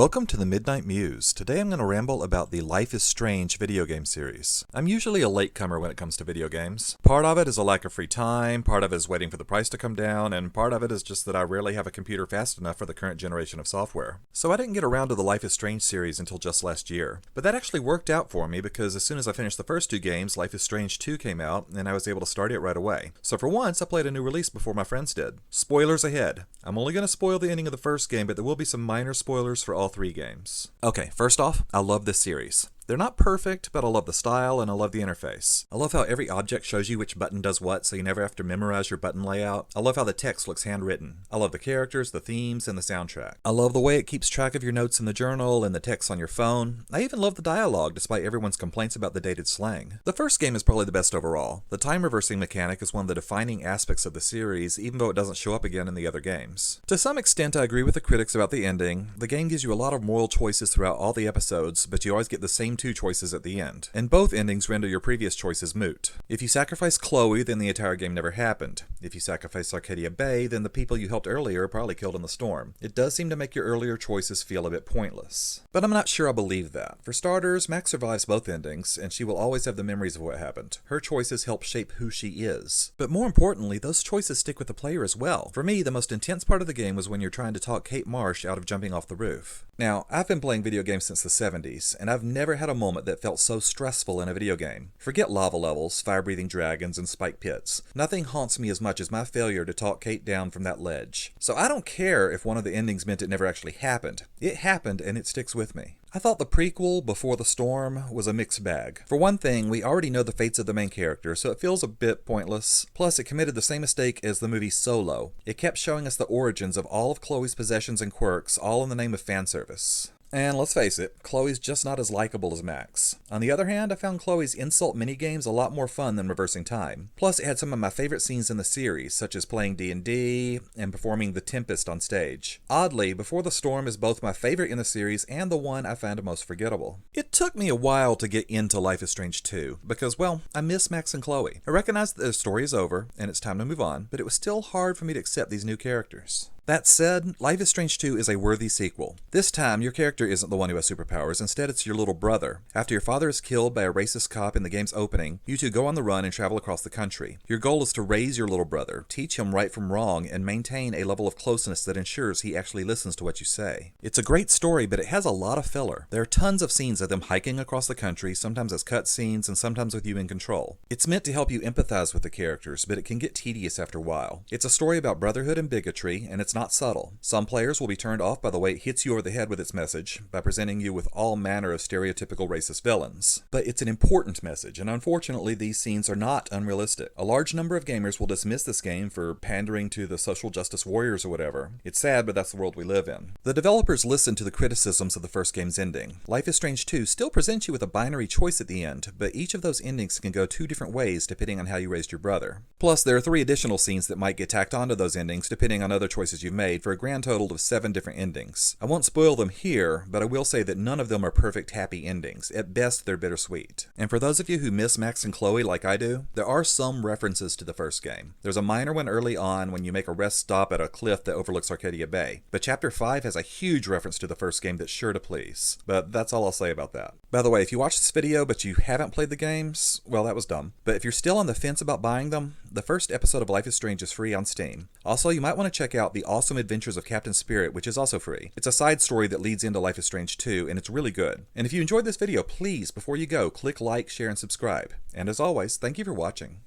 Welcome to the Midnight Mews. Today I'm going to ramble about the Life is Strange video game series. I'm usually a latecomer when it comes to video games. Part of it is a lack of free time, part of it is waiting for the price to come down, and part of it is just that I rarely have a computer fast enough for the current generation of software. So I didn't get around to the Life is Strange series until just last year. But that actually worked out for me because as soon as I finished the first two games, Life is Strange 2 came out, and I was able to start it right away. So for once, I played a new release before my friends did. Spoilers ahead. I'm only going to spoil the ending of the first game, but there will be some minor spoilers for all three games. Okay, first off, I love this series. They're not perfect, but I love the style and I love the interface. I love how every object shows you which button does what, so you never have to memorize your button layout. I love how the text looks handwritten. I love the characters, the themes, and the soundtrack. I love the way it keeps track of your notes in the journal and the text on your phone. I even love the dialogue, despite everyone's complaints about the dated slang. The first game is probably the best overall. The time reversing mechanic is one of the defining aspects of the series, even though it doesn't show up again in the other games. To some extent, I agree with the critics about the ending. The game gives you a lot of moral choices throughout all the episodes, but you always get the same two choices at the end, and both endings render your previous choices moot. If you sacrifice Chloe, then the entire game never happened. If you sacrifice Arcadia Bay, then the people you helped earlier are probably killed in the storm. It does seem to make your earlier choices feel a bit pointless. But I'm not sure I believe that. For starters, Max survives both endings, and she will always have the memories of what happened. Her choices help shape who she is. But more importantly, those choices stick with the player as well. For me, the most intense part of the game was when you're trying to talk Kate Marsh out of jumping off the roof. Now, I've been playing video games since the 70s, and I've never had a moment that felt so stressful in a video game. Forget lava levels, fire-breathing dragons, and spike pits. Nothing haunts me as much as my failure to talk Kate down from that ledge. So I don't care if one of the endings meant it never actually happened. It happened, and it sticks with me. I thought the prequel, Before the Storm, was a mixed bag. For one thing, we already know the fates of the main character, so it feels a bit pointless. Plus, it committed the same mistake as the movie Solo. It kept showing us the origins of all of Chloe's possessions and quirks, all in the name of fan service. And let's face it, Chloe's just not as likable as Max. On the other hand, I found Chloe's insult minigames a lot more fun than reversing time. Plus, it had some of my favorite scenes in the series, such as playing D&D and performing The Tempest on stage. Oddly, Before the Storm is both my favorite in the series and the one I found most forgettable. It took me a while to get into Life is Strange 2, because, well, I miss Max and Chloe. I recognize that the story is over, and it's time to move on, but it was still hard for me to accept these new characters. That said, Life is Strange 2 is a worthy sequel. This time, your character isn't the one who has superpowers, instead it's your little brother. After your father is killed by a racist cop in the game's opening, you two go on the run and travel across the country. Your goal is to raise your little brother, teach him right from wrong, and maintain a level of closeness that ensures he actually listens to what you say. It's a great story, but it has a lot of filler. There are tons of scenes of them hiking across the country, sometimes as cutscenes and sometimes with you in control. It's meant to help you empathize with the characters, but it can get tedious after a while. It's a story about brotherhood and bigotry, and it's not subtle. Some players will be turned off by the way it hits you over the head with its message, by presenting you with all manner of stereotypical racist villains. But it's an important message, and unfortunately these scenes are not unrealistic. A large number of gamers will dismiss this game for pandering to the social justice warriors or whatever. It's sad, but that's the world we live in. The developers listened to the criticisms of the first game's ending. Life is Strange 2 still presents you with a binary choice at the end, but each of those endings can go two different ways depending on how you raised your brother. Plus, there are 3 additional scenes that might get tacked onto those endings depending on other choices you've made, for a grand total of 7 different endings. I won't spoil them here, but I will say that none of them are perfect happy endings. At best, they're bittersweet. And for those of you who miss Max and Chloe like I do, there are some references to the first game. There's a minor one early on when you make a rest stop at a cliff that overlooks Arcadia Bay, but Chapter 5 has a huge reference to the first game that's sure to please. But that's all I'll say about that. By the way, if you watch this video but you haven't played the games, well, that was dumb. But if you're still on the fence about buying them, the first episode of Life is Strange is free on Steam. Also, you might want to check out The Awesome Adventures of Captain Spirit, which is also free. It's a side story that leads into Life is Strange 2, and it's really good. And if you enjoyed this video, please, before you go, click like, share, and subscribe. And as always, thank you for watching.